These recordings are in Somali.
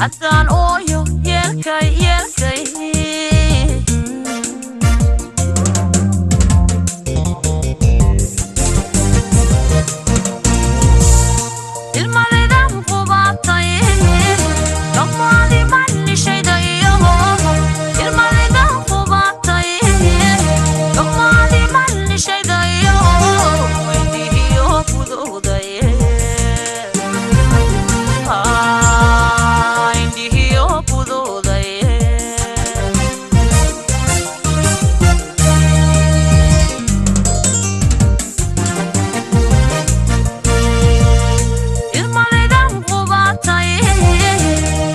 haddaan ooyo yeelkay ilmalaydan qubaatay dhammaadi manni shaydayo ilmalaydan qubaatay dhammaadi manni shaydayo weydiiyo fudoodaye indihiyo fudoodaye ilmalaydan qubaatay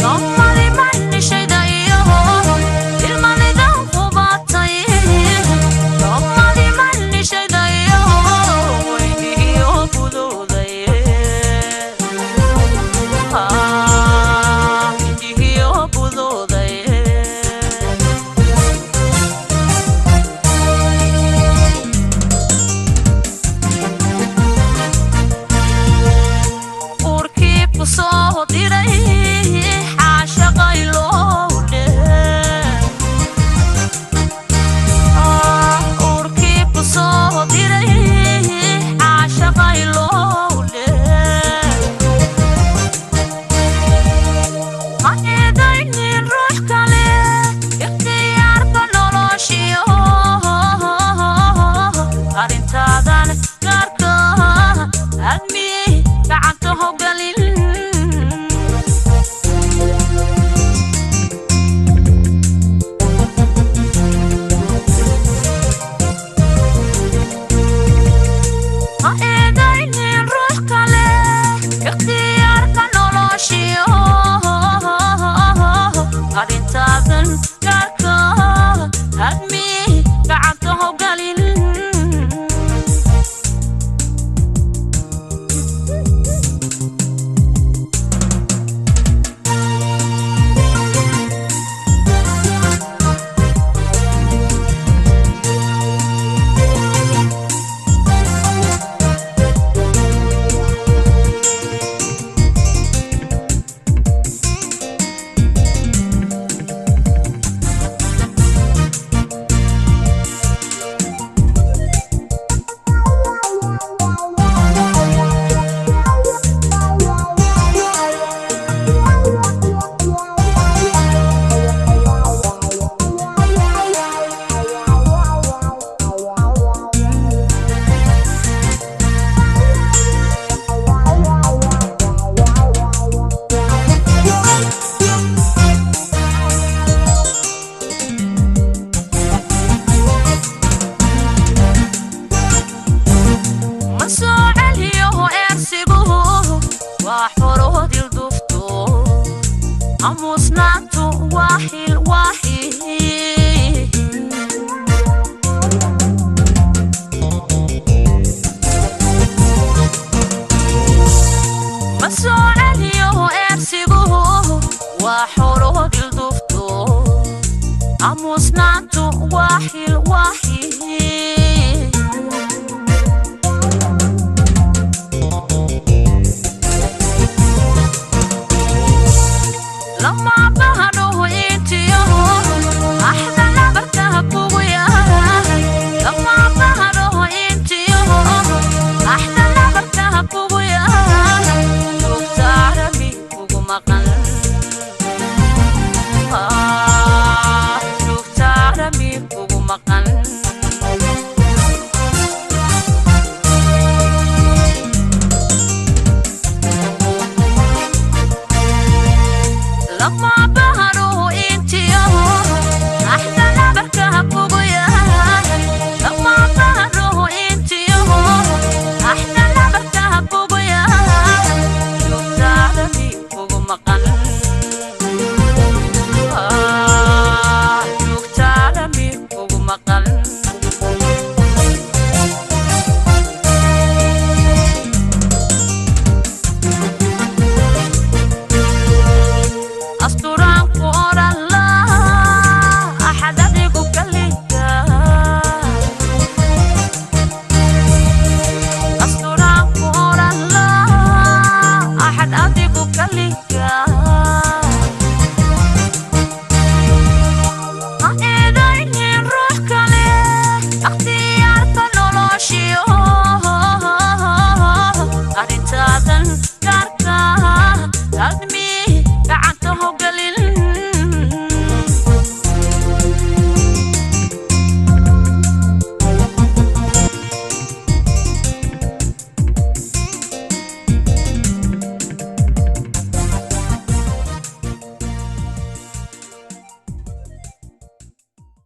dhammaadi manni shaydayo ilmalaydan qubaatay dhammaadi manni shaydayo weydiiyo fudoodaye indihiyo fudoodaye urkii ku soo diray xaashaqay lowdhe urkii ku soo diray xaashaqay lowdhe ma eedaynin ruux kale ikhtiyaarka noloshiyo arrintaadan gaarka admi gacanta hogalin ma eedaynin ruux kale ikhtiyaarka noloshiyo arrintaadan gaarka admi gacanta hogalin ma soo celiyo eersigu waa xoroodil dufto amusnaantu waaxil ma soo celiyo eersigu waa xoroodil dufto amusnaantu waaxil